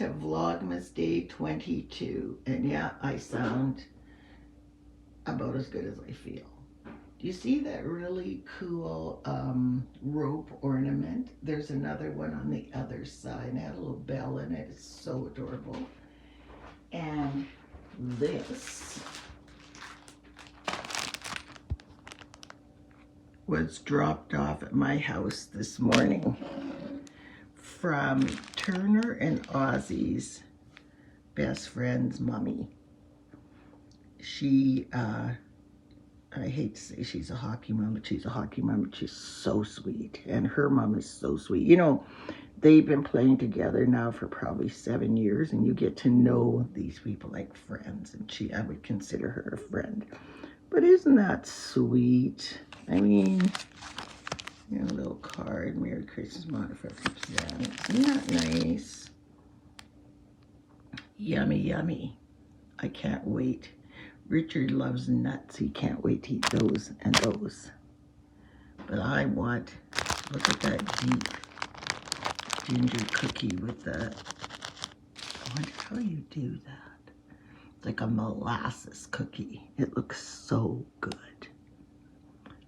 to Vlogmas Day 22. And yeah, I sound about as good as I feel. Do you see that really cool rope ornament? There's another one on the other side. It had a little bell in it. It's so adorable. And this was dropped off at my house this morning from Turner and Ozzy's best friend's mummy. She, I hate to say she's a hockey mom, but she's a hockey mom, but she's so sweet. And her mom is so sweet. You know, they've been playing together now for probably 7 years, and you get to know these people like friends. And I would consider her a friend. But isn't that sweet? I mean, you know, a little card, Merry Christmas, motherfuckers. Yeah, isn't that nice? Yummy, yummy. I can't wait. Richard loves nuts. He can't wait to eat those and those. But I want, look at that deep ginger cookie with the, I wonder how you do that. It's like a molasses cookie. It looks so good.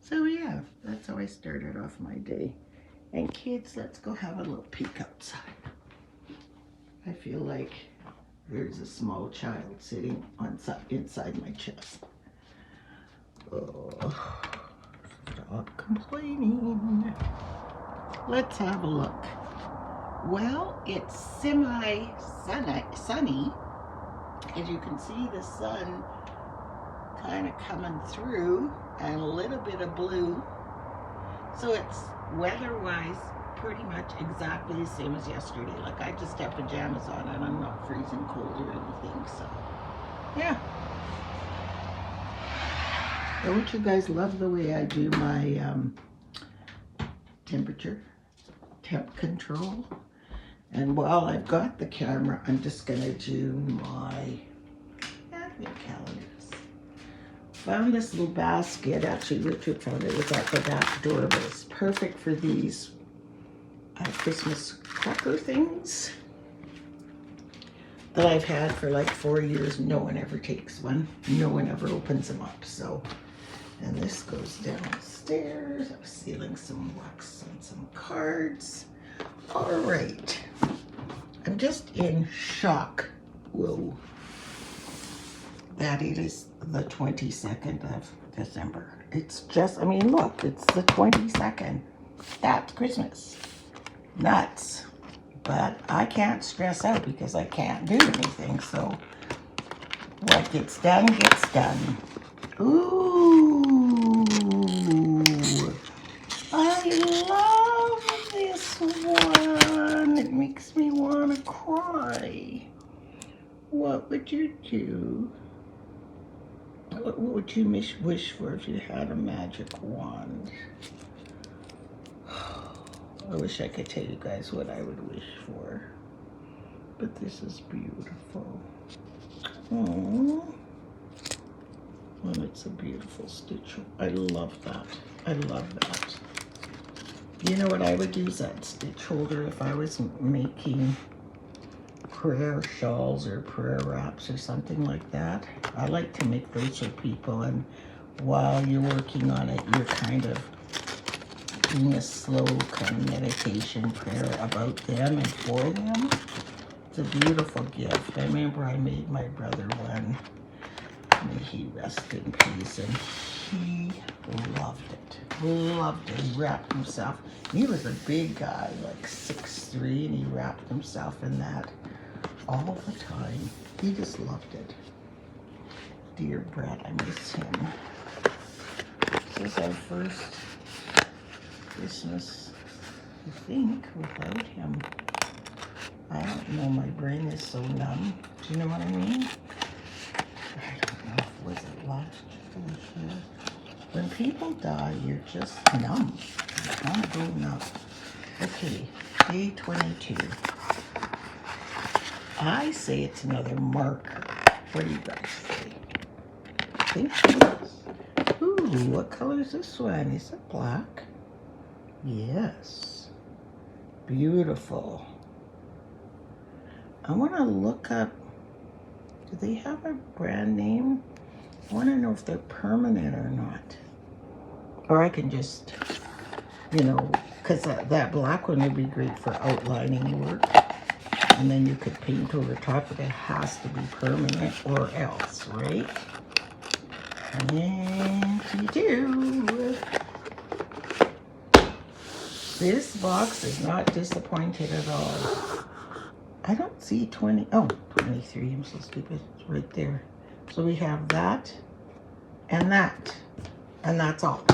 So yeah, that's how I started off my day. And kids, let's go have a little peek outside. I feel like there's a small child sitting inside my chest. Oh, stop complaining. Let's have a look. Well, it's semi-sunny. As you can see, the sun kind of coming through and a little bit of blue. So it's weather-wise pretty much exactly the same as yesterday. Like, I just have pajamas on and I'm not freezing cold or anything, so yeah. Don't you guys love the way I do my temp control? And while I've got the camera, I'm just gonna do my advent calendars. Found this little basket. Actually, Richard found it. It was at the back door, but it's perfect for these Christmas cracker things that I've had for like 4 years. No one ever takes one. No one ever opens them up. So, and this goes downstairs. I was sealing some wax and some cards. All right. I'm just in shock. Whoa. That it is the 22nd of December. It's just, I mean, look, it's the 22nd. That's Christmas. Nuts. But I can't stress out because I can't do anything. So what gets done gets done. Ooh. I love this one. It makes me want to cry. What would you do? What would you wish for if you had a magic wand? I wish I could tell you guys what I would wish for. But this is beautiful. Oh, well, it's a beautiful stitch. I love that. I love that. You know what I would use that stitch holder if I was making prayer shawls or prayer wraps or something like that. I like to make those for people, and while you're working on it, you're kind of doing a slow kind of meditation prayer about them and for them. It's a beautiful gift. I remember I made my brother one. May he rest in peace, and he loved it. Loved it. He wrapped himself. He was a big guy, like 6'3", and he wrapped himself in that all the time. He just loved it. Dear Brett, I miss him. This is our first Christmas, I think, without him. I don't know, my brain is so numb. Do you know what I mean? I don't know, was it last year? When people die, you're just numb. You can't go numb. Okay, day 22. I say it's another marker. What do you guys say? I think it is. Ooh, what color is this one? Is it black? Yes. Beautiful. I want to look up, do they have a brand name? I want to know if they're permanent or not. Or I can just, you know, because that black one would be great for outlining work. And then you could paint over top, but it has to be permanent or else, right? And you do. This box is not disappointed at all. I don't see 20, oh, 23, I'm so stupid, it's right there. So we have that, and that's all.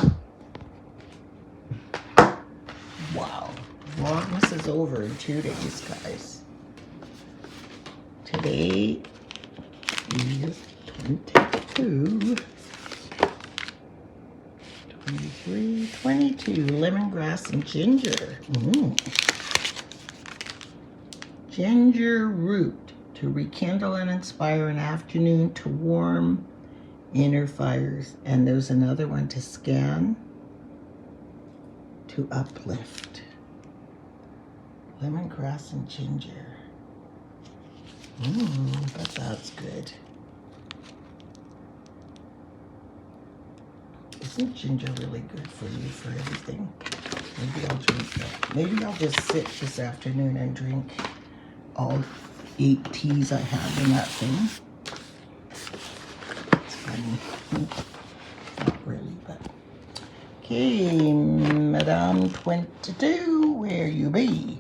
Wow, Vlogmas is over in 2 days, guys. Today is 22, 23, 22, lemongrass and ginger. Ginger root to rekindle and inspire an afternoon to warm inner fires. And there's another one to scan to uplift. Lemongrass and ginger. But that's good. Isn't ginger really good for you for everything? Maybe I'll drink that. Maybe I'll just sit this afternoon and drink all 8 teas I have in that thing. It's funny. Not really, but. Okay, Madame 22, where you be?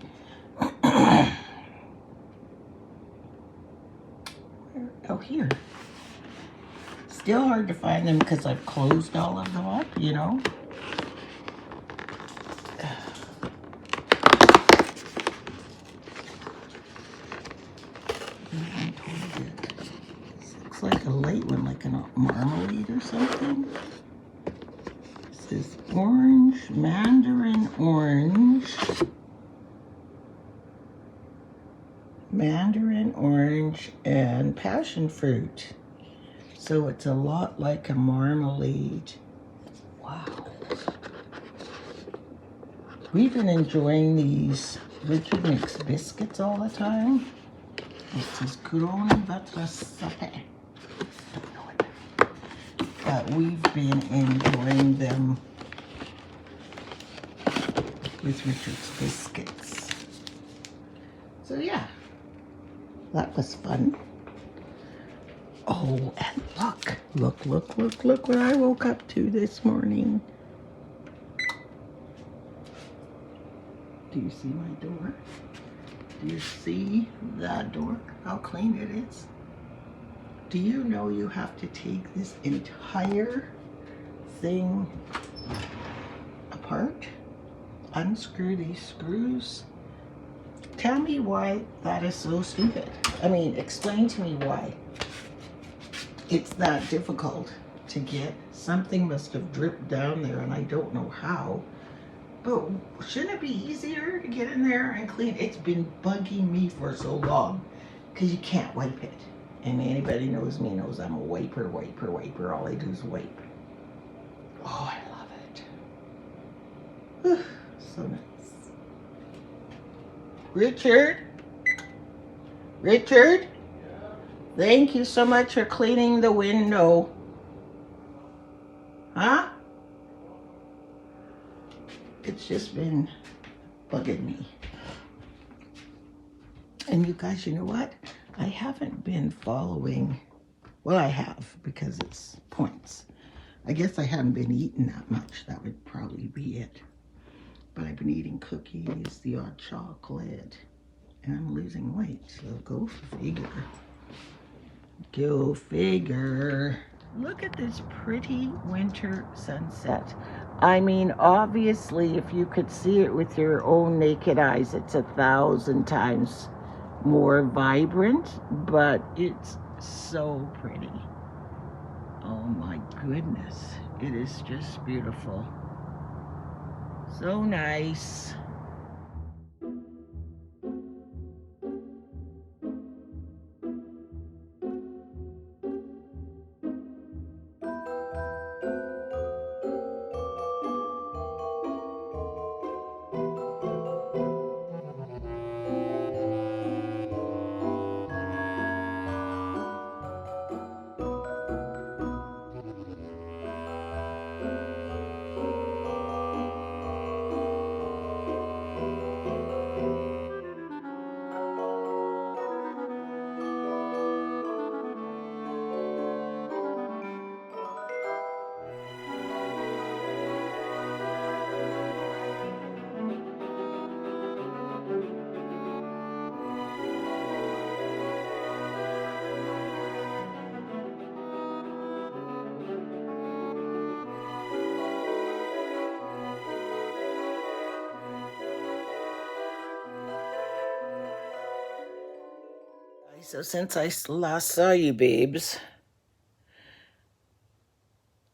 Oh, here. Still hard to find them because I've closed all of them up, you know. This looks like a light one, like a marmalade or something. This is orange, mandarin orange, and passion fruit. So it's a lot like a marmalade. Wow. We've been enjoying these Richard makes biscuits all the time. This is Corona Vatra Sape. Don't know it. But we've been enjoying them with Richard's biscuits. So yeah, that was fun. Oh, and look what I woke up to this morning. Do you see my door? Do you see that door? How clean it is? Do you know you have to take this entire thing apart? Unscrew these screws? Tell me why that is so stupid. I mean, explain to me why it's that difficult to get. Something must have dripped down there and I don't know how. But shouldn't it be easier to get in there and clean? It's been bugging me for so long because you can't wipe it. And anybody knows me knows I'm a wiper. All I do is wipe. Oh, I love it. Whew, so nice. Richard, thank you so much for cleaning the window. Huh? It's just been bugging me. And you guys, you know what? I haven't been following, well, I have because it's points. I guess I haven't been eating that much. That would probably be it. But I've been eating cookies, the odd chocolate, and I'm losing weight. So go figure. Go figure. Look at this pretty winter sunset. I mean, obviously, if you could see it with your own naked eyes, it's 1,000 times more vibrant, but it's so pretty. Oh my goodness. It is just beautiful. So nice. So since I last saw you, babes,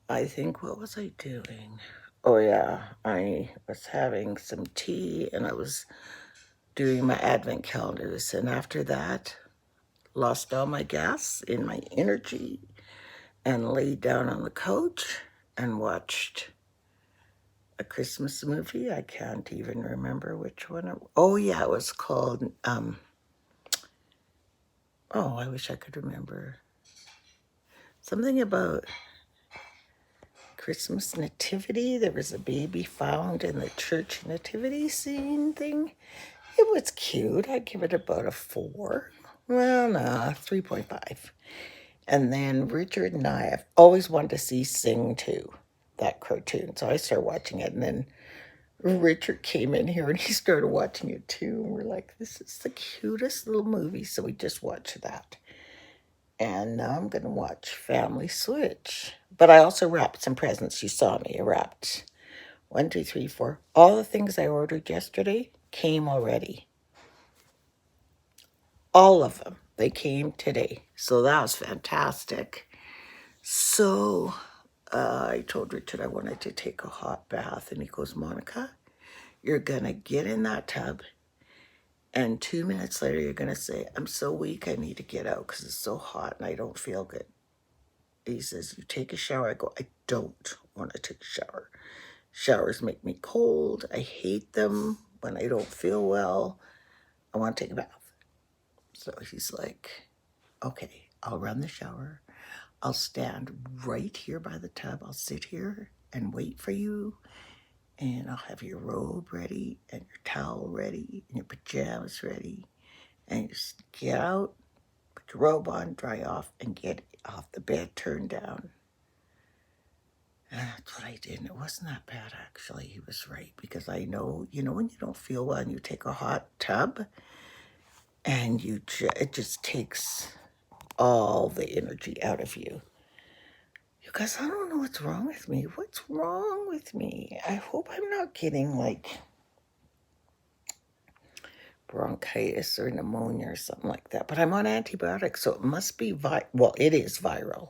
I think, what was I doing? Oh yeah, I was having some tea and I was doing my advent calendars. And after that, lost all my gas in my energy and laid down on the couch and watched a Christmas movie. I can't even remember which one. Oh yeah, it was called, oh, I wish I could remember. Something about Christmas nativity. There was a baby found in the church nativity scene thing. It was cute. I'd give it about a 4. Well, nah, 3.5. And then Richard and I have always wanted to see Sing 2, that cartoon. So I started watching it, and then Richard came in here and he started watching it too. And we're like, this is the cutest little movie. So we just watched that. And now I'm going to watch Family Switch. But I also wrapped some presents. You saw me. I wrapped 1, 2, 3, 4. All the things I ordered yesterday came already. All of them. They came today. So that was fantastic. So I told Richard I wanted to take a hot bath. And he goes, Monica, you're going to get in that tub. And 2 minutes later, you're going to say, I'm so weak, I need to get out because it's so hot and I don't feel good. He says, you take a shower. I go, I don't want to take a shower. Showers make me cold. I hate them when I don't feel well. I want to take a bath. So he's like, okay, I'll run the shower. I'll stand right here by the tub. I'll sit here and wait for you. And I'll have your robe ready and your towel ready and your pajamas ready. And you just get out, put your robe on, dry off, and get off the bed, turn down. And that's what I did. And it wasn't that bad, actually. He was right. Because I know, you know, when you don't feel well and you take a hot tub and it just takes all the energy out of you. You guys, I don't know what's wrong with me. What's wrong with me? I hope I'm not getting like bronchitis or pneumonia or something like that. But I'm on antibiotics, so it must be well, it is viral.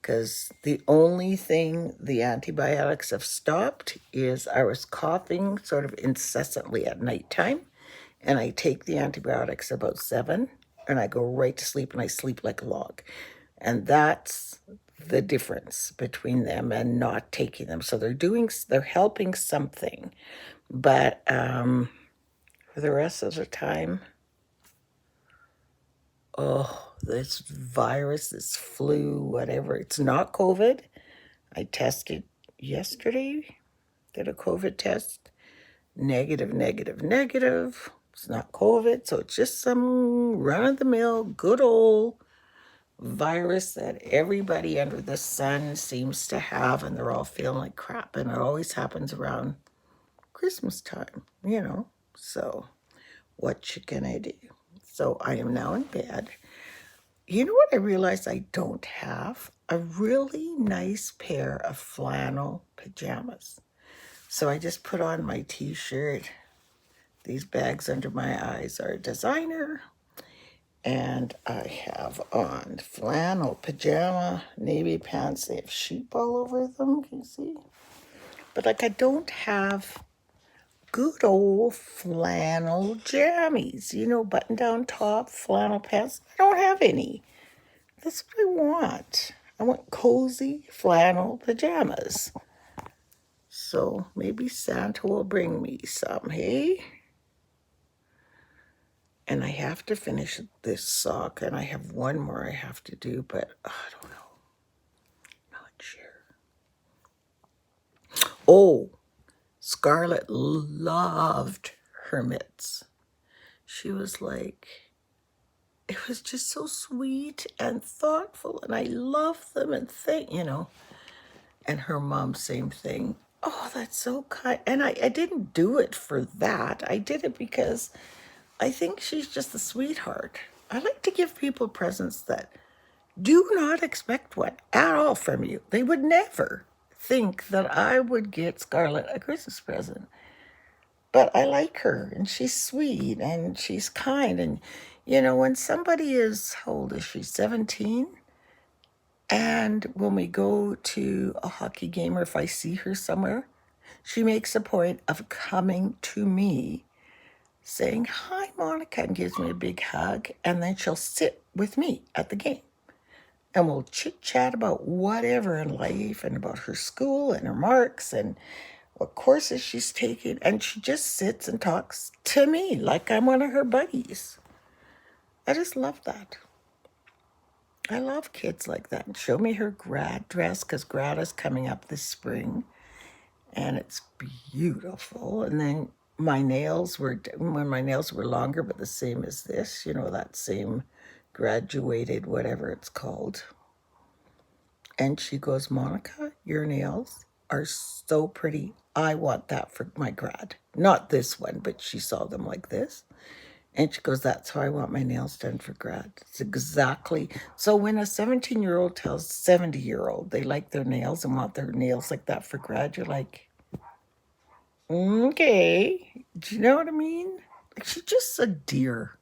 Because the only thing the antibiotics have stopped is I was coughing sort of incessantly at nighttime. And I take the antibiotics about 7, and I go right to sleep, and I sleep like a log. And that's the difference between them and not taking them. So they're helping something. But for the rest of the time, oh, this virus, this flu, whatever, it's not COVID. I tested yesterday, did a COVID test, negative. It's not COVID, so it's just some run-of-the-mill, good old virus that everybody under the sun seems to have, and they're all feeling like crap, and it always happens around Christmas time, you know. So what you gonna do? So I am now in bed. You know what I realized I don't have? A really nice pair of flannel pajamas. So I just put on my t-shirt. These bags under my eyes are a designer. And I have on flannel pajama, navy pants. They have sheep all over them, can you see? But like I don't have good old flannel jammies. You know, button-down top, flannel pants. I don't have any. That's what I want. I want cozy flannel pajamas. So maybe Santa will bring me some, hey? And I have to finish this sock, and I have one more I have to do, but I don't know. Not sure. Oh, Scarlett loved her mitts. She was like, it was just so sweet and thoughtful, and I love them and you know. And her mom, same thing. Oh, that's so kind. And I didn't do it for that. I did it because I think she's just a sweetheart. I like to give people presents that do not expect one at all from you. They would never think that I would get Scarlett a Christmas present. But I like her, and she's sweet, and she's kind. And, You know, when somebody is, how old is she, 17? And when we go to a hockey game or if I see her somewhere, she makes a point of coming to me saying, "Hi, Monica," and gives me a big hug. And then she'll sit with me at the game. And we'll chit-chat about whatever in life and about her school and her marks and what courses she's taking. And she just sits and talks to me like I'm one of her buddies. I just love that. I love kids like that. And show me her grad dress, because grad is coming up this spring. And it's beautiful. And then my nails were, when my nails were longer, but the same as this, you know, that same graduated, whatever it's called. And she goes, "Monica, your nails are so pretty. I want that for my grad." Not this one, but she saw them like this. And she goes, "That's how I want my nails done for grad." It's exactly. So when a 17-year-old tells 70-year-old they like their nails and want their nails like that for grad, you're like, okay. Do you know what I mean? Like, she's just a dear.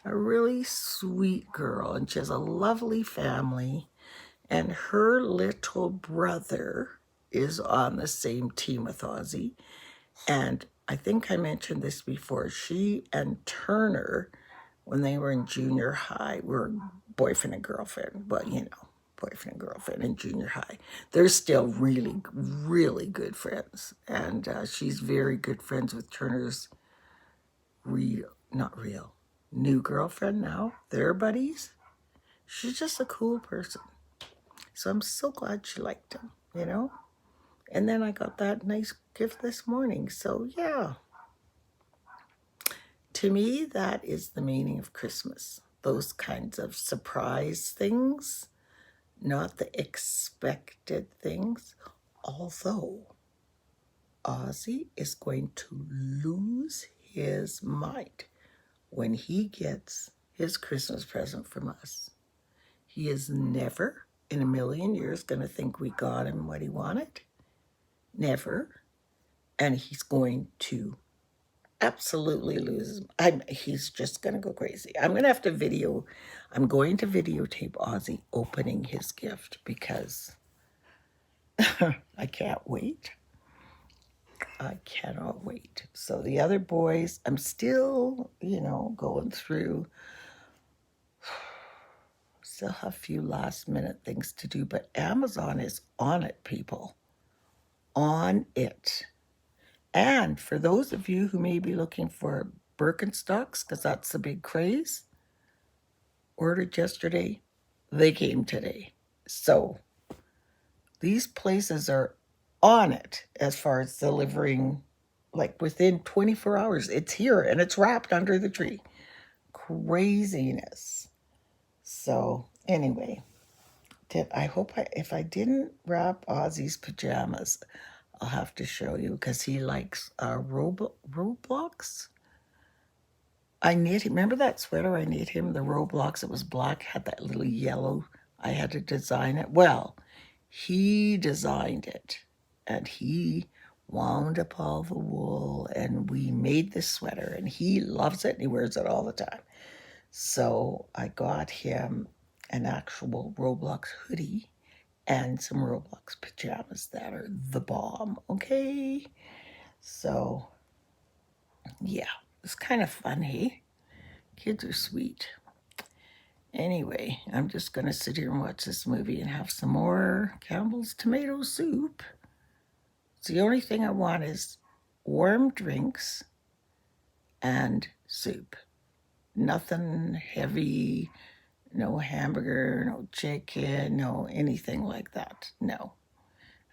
A really sweet girl. And she has a lovely family. And her little brother is on the same team with Ozzy. And I think I mentioned this before. She and Turner, when they were in junior high, were boyfriend and girlfriend. But, you know, boyfriend and girlfriend in junior high. They're still really, really good friends. And she's very good friends with Turner's new girlfriend now. They're buddies. She's just a cool person. So I'm so glad she liked him, you know? And then I got that nice gift this morning. So yeah, to me, that is the meaning of Christmas. Those kinds of surprise things, not the expected things. Although Ozzy is going to lose his mind when he gets his Christmas present from us. He is never in a million years going to think we got him what he wanted. Never. And he's going to absolutely lose. He's just going to go crazy. I'm going to videotape Ozzy opening his gift because I can't wait. I cannot wait. So the other boys, I'm still, you know, going through. Still have a few last minute things to do, but Amazon is on it, people. On it. And for those of you who may be looking for Birkenstocks, because that's the big craze, ordered yesterday, they came today. So these places are on it as far as delivering, like within 24 hours. It's here and it's wrapped under the tree. Craziness. So anyway, if I didn't wrap Ozzy's pajamas, I'll have to show you because he likes Roblox. I knit him. Remember that sweater I knit him? The Roblox. It was black, had that little yellow. I had to design it. Well, he designed it, and he wound up all the wool, and we made this sweater, and he loves it, and he wears it all the time. So I got him an actual Roblox hoodie and some Roblox pajamas that are the bomb, okay? So, yeah, it's kind of fun, hey? Kids are sweet. Anyway, I'm just going to sit here and watch this movie and have some more Campbell's tomato soup. So the only thing I want is warm drinks and soup. Nothing heavy, no hamburger, no chicken, no anything like that. No.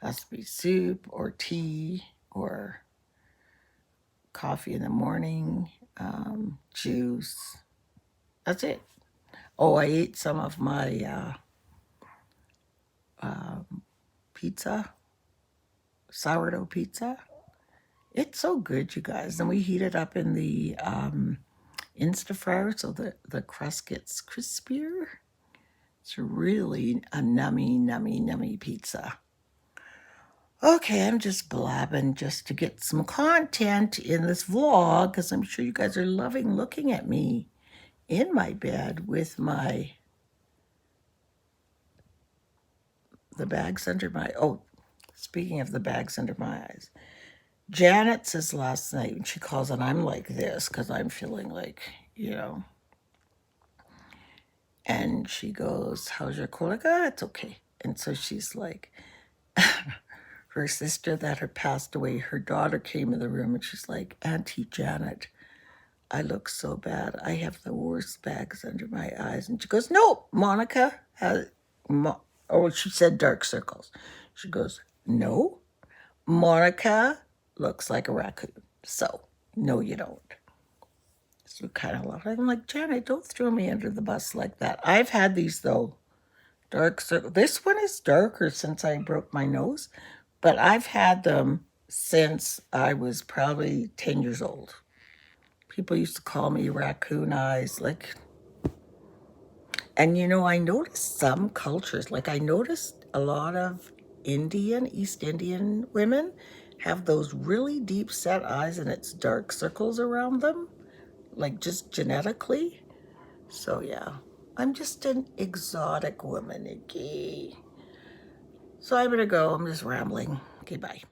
It has to be soup or tea or coffee in the morning, juice. That's it. Oh, I ate some of my pizza, sourdough pizza. It's so good, you guys. And we heat it up in the Instafryer so the crust gets crispier. It's really a nummy pizza. Okay, I'm just blabbing just to get some content in this vlog because I'm sure you guys are loving looking at me in my bed with the bags under my, oh, speaking of the bags under my eyes, Janet says last night, when she calls and I'm like this, because I'm feeling like, you know, and she goes, how's your cold? Like, ah, it's okay. And so she's like, her sister that had passed away, her daughter came in the room and she's like, Auntie Janet, I look so bad. I have the worst bags under my eyes. And she goes, no, Monica has, oh, she said dark circles. She goes, no, Monica looks like a raccoon. So, no, you don't. So kind of laugh. I'm like, Janet, don't throw me under the bus like that. I've had these, though, dark circles. This one is darker since I broke my nose, but I've had them since I was probably 10 years old. People used to call me raccoon eyes, like, and you know, I noticed some cultures, like I noticed a lot of East Indian women have those really deep set eyes and it's dark circles around them, like just genetically. So yeah, I'm just an exotic woman, okay? So I'm gonna go, I'm just rambling. Okay, bye.